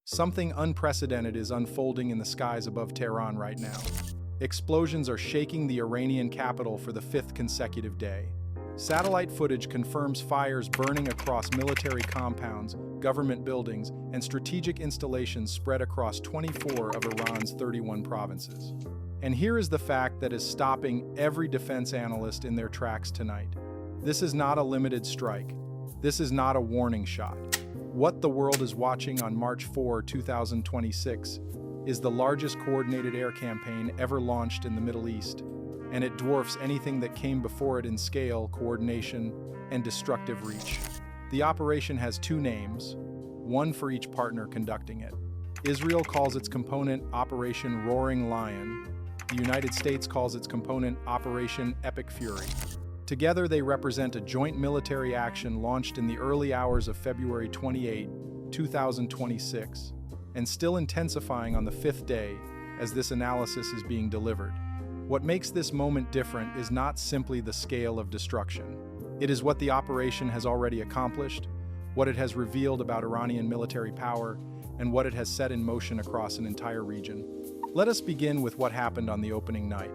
Something unprecedented is unfolding in the skies above Tehran right now. Explosions are shaking the Iranian capital for the fifth consecutive day. Satellite footage confirms fires burning across military compounds, government buildings, and strategic installations spread across 24 of Iran's 31 provinces. And here is the fact that is stopping every defense analyst in their tracks tonight. This is not a limited strike. This is not a warning shot. What the world is watching on March 4, 2026 is the largest coordinated air campaign ever launched in the Middle East, and it dwarfs anything that came before it in scale, coordination, and destructive reach. The operation has two names, one for each partner conducting it. Israel calls its component Operation Roaring Lion. The United States calls its component Operation Epic Fury. Together, they represent a joint military action launched in the early hours of February 28, 2026, and still intensifying on the fifth day as this analysis is being delivered. What makes this moment different is not simply the scale of destruction. It is what the operation has already accomplished, what it has revealed about Iranian military power, and what it has set in motion across an entire region. Let us begin with what happened on the opening night.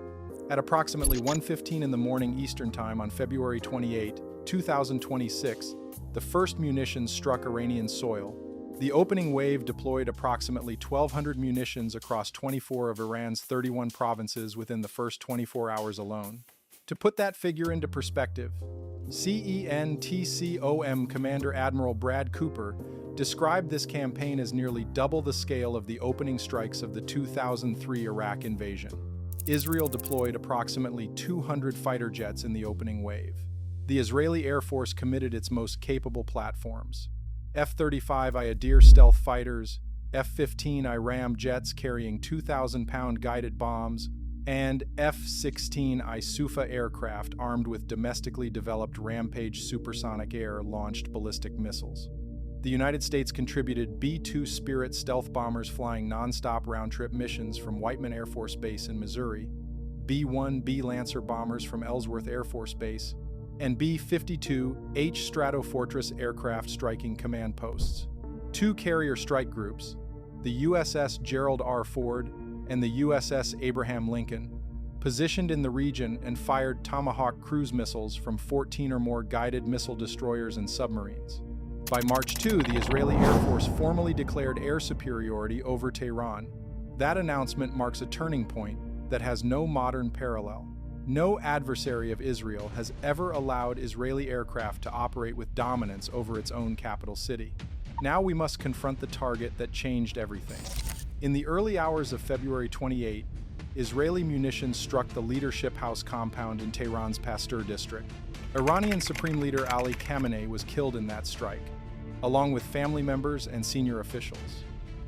At approximately 1:15 in the morning Eastern Time on February 28, 2026, the first munitions struck Iranian soil. The opening wave deployed approximately 1,200 munitions across 24 of Iran's 31 provinces within the first 24 hours alone. To put that figure into perspective, CENTCOM Commander Admiral Brad Cooper described this campaign as nearly double the scale of the opening strikes of the 2003 Iraq invasion. Israel deployed approximately 200 fighter jets in the opening wave. The Israeli Air Force committed its most capable platforms: F-35 Iyadir stealth fighters, F-15 IRAM jets carrying 2,000-pound guided bombs, and F-16 Isfahan aircraft armed with domestically developed Rampage supersonic air-launched ballistic missiles. The United States contributed B-2 Spirit stealth bombers flying non-stop round-trip missions from Whiteman Air Force Base in Missouri, B-1B Lancer bombers from Ellsworth Air Force Base, and B-52H Stratofortress aircraft striking command posts. Two carrier strike groups, the USS Gerald R. Ford and the USS Abraham Lincoln, positioned in the region and fired Tomahawk cruise missiles from 14 or more guided missile destroyers and submarines. By March 2, the Israeli Air Force formally declared air superiority over Tehran. That announcement marks a turning point that has no modern parallel. No adversary of Israel has ever allowed Israeli aircraft to operate with dominance over its own capital city. Now we must confront the target that changed everything. In the early hours of February 28, Israeli munitions struck the Leadership House compound in Tehran's Pasteur district. Iranian Supreme Leader Ali Khamenei was killed in that strike, along with family members and senior officials.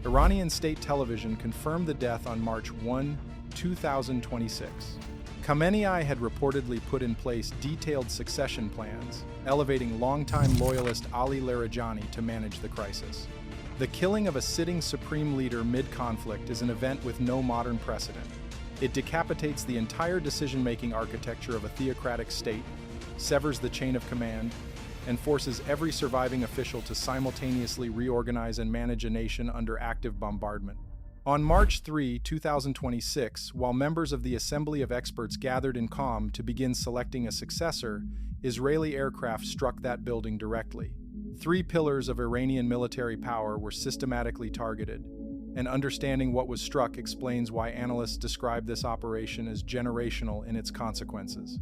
Iranian state television confirmed the death on March 1, 2026. Khamenei had reportedly put in place detailed succession plans, elevating longtime loyalist Ali Larijani to manage the crisis. The killing of a sitting supreme leader mid-conflict is an event with no modern precedent. It decapitates the entire decision-making architecture of a theocratic state, severs the chain of command, and forces every surviving official to simultaneously reorganize and manage a nation under active bombardment. On March 3, 2026, while members of the Assembly of Experts gathered in Qom to begin selecting a successor, Israeli aircraft struck that building directly. Three pillars of Iranian military power were systematically targeted, and understanding what was struck explains why analysts describe this operation as generational in its consequences.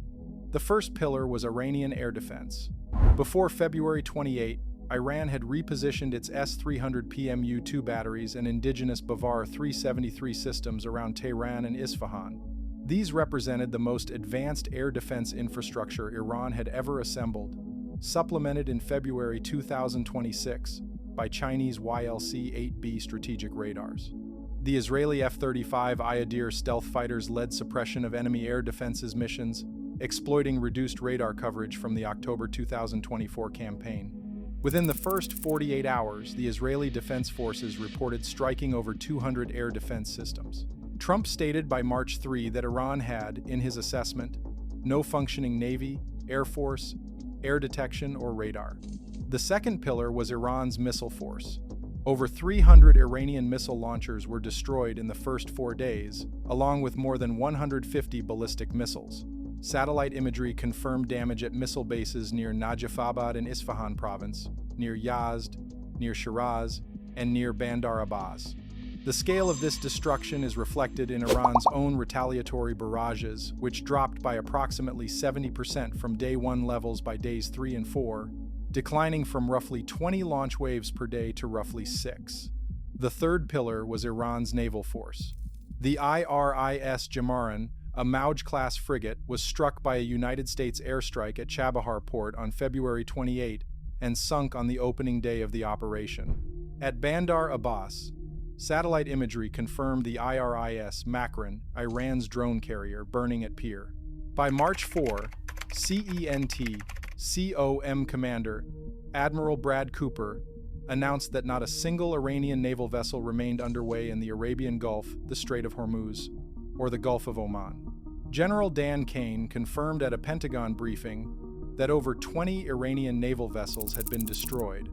The first pillar was Iranian air defense. Before February 28, Iran had repositioned its S-300 PMU-2 batteries and indigenous Bavar 373 systems around Tehran and Isfahan. These represented the most advanced air defense infrastructure Iran had ever assembled, supplemented in February 2026 by Chinese YLC-8B strategic radars. The Israeli F-35 Iyadir stealth fighters led suppression of enemy air defenses missions, exploiting reduced radar coverage from the October 2024 campaign. Within the first 48 hours, the Israeli Defense Forces reported striking over 200 air defense systems. Trump stated by March 3 that Iran had, in his assessment, no functioning Navy, Air Force, air detection, or radar. The second pillar was Iran's missile force. Over 300 Iranian missile launchers were destroyed in the first 4 days, along with more than 150 ballistic missiles. Satellite imagery confirmed damage at missile bases near Najafabad in Isfahan province, near Yazd, near Shiraz, and near Bandar Abbas. The scale of this destruction is reflected in Iran's own retaliatory barrages, which dropped by approximately 70% from day 1 levels by days 3 and 4, declining from roughly 20 launch waves per day to roughly 6. The third pillar was Iran's naval force. The IRIS Jamaran, a Mauj-class frigate, was struck by a United States airstrike at Chabahar port on February 28 and sunk on the opening day of the operation. At Bandar Abbas, satellite imagery confirmed the IRIS Makran, Iran's drone carrier, burning at pier. By March 4, CENT-COM Commander Admiral Brad Cooper announced that not a single Iranian naval vessel remained underway in the Arabian Gulf, the Strait of Hormuz, or the Gulf of Oman. General Dan Kane confirmed at a Pentagon briefing that over 20 Iranian naval vessels had been destroyed,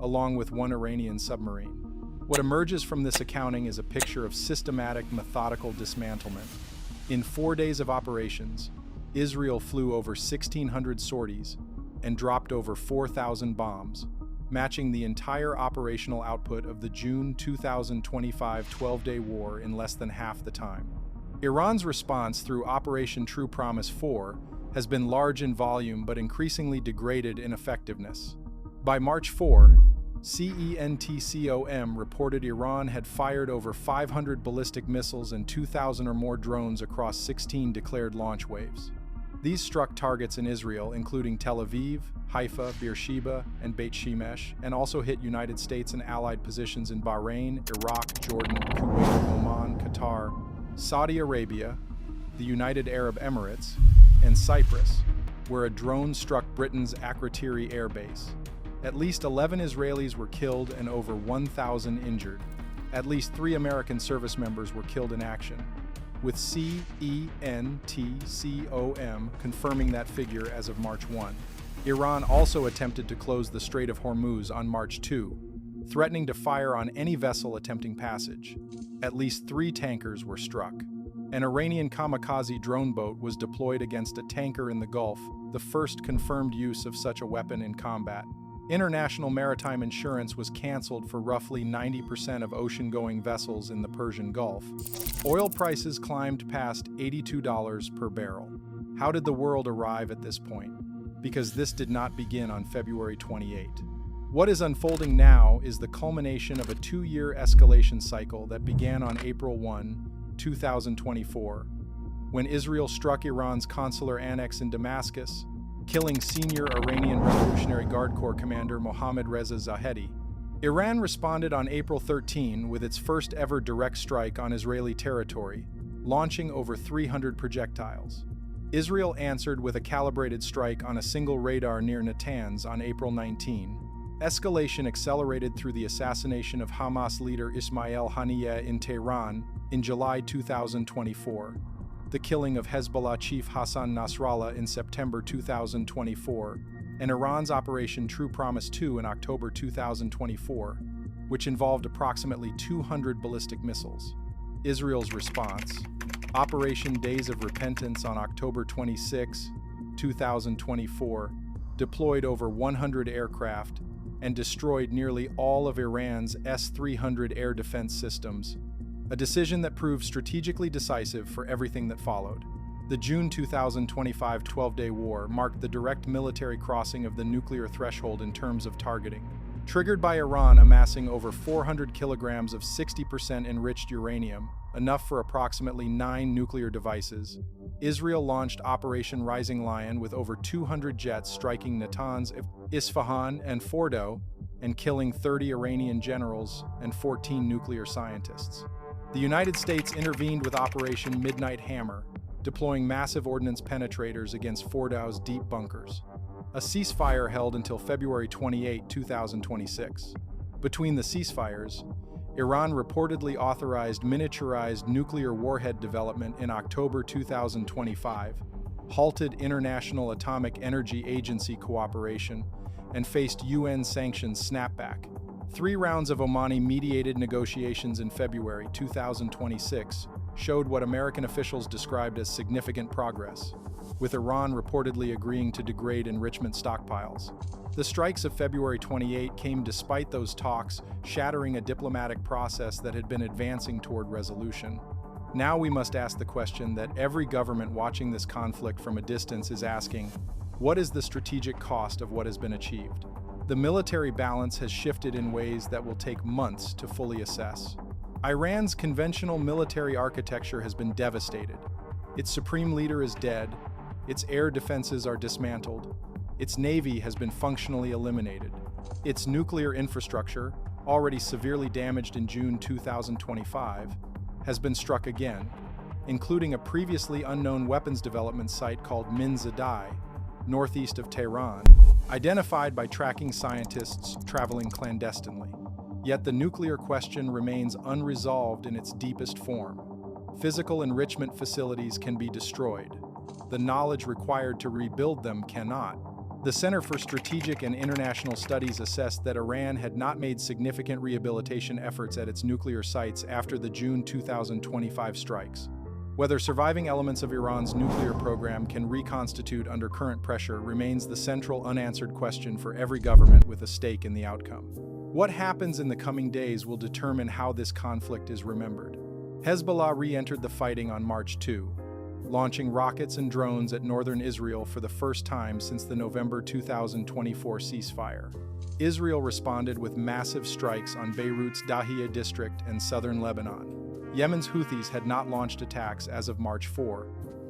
along with 1 Iranian submarine. What emerges from this accounting is a picture of systematic, methodical dismantlement. In 4 days of operations, Israel flew over 1,600 sorties and dropped over 4,000 bombs, matching the entire operational output of the June 2025 12-day war in less than half the time. Iran's response through Operation True Promise 4 has been large in volume but increasingly degraded in effectiveness. By March 4, CENTCOM reported Iran had fired over 500 ballistic missiles and 2,000 or more drones across 16 declared launch waves. These struck targets in Israel, including Tel Aviv, Haifa, Beersheba, and Beit Shemesh, and also hit United States and allied positions in Bahrain, Iraq, Jordan, Kuwait, Oman, Qatar, Saudi Arabia, the United Arab Emirates, and Cyprus, where a drone struck Britain's Akrotiri air base. At least 11 Israelis were killed and over 1,000 injured. At least 3 American service members were killed in action, with CENTCOM confirming that figure as of March 1. Iran also attempted to close the Strait of Hormuz on March 2, threatening to fire on any vessel attempting passage. At least 3 tankers were struck. An Iranian kamikaze drone boat was deployed against a tanker in the Gulf, the first confirmed use of such a weapon in combat. International maritime insurance was canceled for roughly 90% of ocean-going vessels in the Persian Gulf. Oil prices climbed past $82 per barrel. How did the world arrive at this point? Because this did not begin on February 28. What is unfolding now is the culmination of a 2-year escalation cycle that began on April 1, 2024, when Israel struck Iran's consular annex in Damascus, killing senior Iranian Revolutionary Guard Corps commander Mohammad Reza Zahedi. Iran responded on April 13 with its first ever direct strike on Israeli territory, launching over 300 projectiles. Israel answered with a calibrated strike on a single radar near Natanz on April 19. Escalation accelerated through the assassination of Hamas leader Ismail Haniyeh in Tehran in July 2024, the killing of Hezbollah chief Hassan Nasrallah in September 2024, and Iran's Operation True Promise 2 in October 2024, which involved approximately 200 ballistic missiles. Israel's response: Operation Days of Repentance on October 26, 2024, deployed over 100 aircraft and destroyed nearly all of Iran's S-300 air defense systems, a decision that proved strategically decisive for everything that followed. The June 2025 12-day war marked the direct military crossing of the nuclear threshold in terms of targeting. Triggered by Iran amassing over 400 kilograms of 60% enriched uranium, enough for approximately 9 nuclear devices, Israel launched Operation Rising Lion with over 200 jets striking Natanz, Isfahan, and Fordo, and killing 30 Iranian generals and 14 nuclear scientists. The United States intervened with Operation Midnight Hammer, deploying massive ordnance penetrators against Fordo's deep bunkers. A ceasefire held until February 28, 2026. Between the ceasefires, Iran reportedly authorized miniaturized nuclear warhead development in October 2025, halted International Atomic Energy Agency cooperation, and faced UN sanctions snapback, 3 rounds of Omani-mediated negotiations in February 2026 showed what American officials described as significant progress, with Iran reportedly agreeing to degrade enrichment stockpiles. The strikes of February 28 came despite those talks, shattering a diplomatic process that had been advancing toward resolution. Now we must ask the question that every government watching this conflict from a distance is asking: what is the strategic cost of what has been achieved? The military balance has shifted in ways that will take months to fully assess. Iran's conventional military architecture has been devastated. Its supreme leader is dead, its air defenses are dismantled, its navy has been functionally eliminated. Its nuclear infrastructure, already severely damaged in June 2025, has been struck again, including a previously unknown weapons development site called Minzadai, northeast of Tehran, identified by tracking scientists traveling clandestinely. Yet the nuclear question remains unresolved in its deepest form. Physical enrichment facilities can be destroyed. The knowledge required to rebuild them cannot. The Center for Strategic and International Studies assessed that Iran had not made significant rehabilitation efforts at its nuclear sites after the June 2025 strikes. Whether surviving elements of Iran's nuclear program can reconstitute under current pressure remains the central unanswered question for every government with a stake in the outcome. What happens in the coming days will determine how this conflict is remembered. Hezbollah re-entered the fighting on March 2, launching rockets and drones at northern Israel for the first time since the November 2024 ceasefire. Israel responded with massive strikes on Beirut's Dahiya district and southern Lebanon. Yemen's Houthis had not launched attacks as of March 4,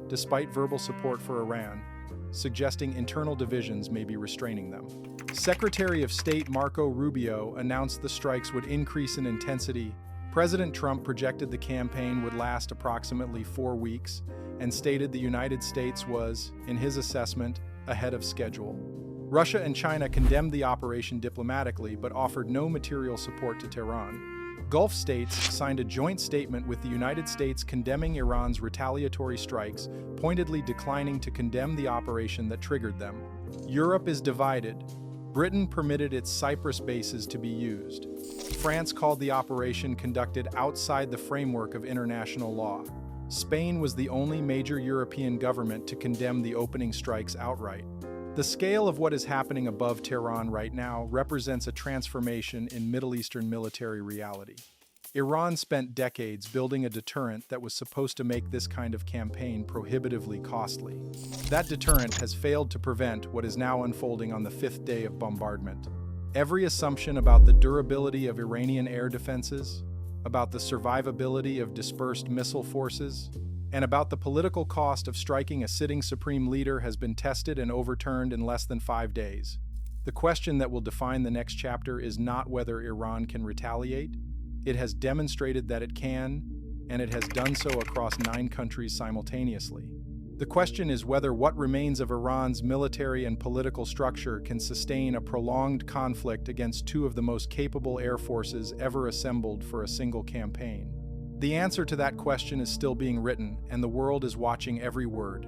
despite verbal support for Iran, suggesting internal divisions may be restraining them. Secretary of State Marco Rubio announced the strikes would increase in intensity. President Trump projected the campaign would last approximately 4 weeks and stated the United States was, in his assessment, ahead of schedule. Russia and China condemned the operation diplomatically but offered no material support to Tehran. Gulf states signed a joint statement with the United States condemning Iran's retaliatory strikes, pointedly declining to condemn the operation that triggered them. Europe is divided. Britain permitted its Cyprus bases to be used. France called the operation conducted outside the framework of international law. Spain was the only major European government to condemn the opening strikes outright. The scale of what is happening above Tehran right now represents a transformation in Middle Eastern military reality. Iran spent decades building a deterrent that was supposed to make this kind of campaign prohibitively costly. That deterrent has failed to prevent what is now unfolding on the 5th day of bombardment. Every assumption about the durability of Iranian air defenses, about the survivability of dispersed missile forces, and about the political cost of striking a sitting supreme leader has been tested and overturned in less than 5 days. The question that will define the next chapter is not whether Iran can retaliate. It has demonstrated that it can, and it has done so across 9 countries simultaneously. The question is whether what remains of Iran's military and political structure can sustain a prolonged conflict against 2 of the most capable air forces ever assembled for a single campaign. The answer to that question is still being written, and the world is watching every word.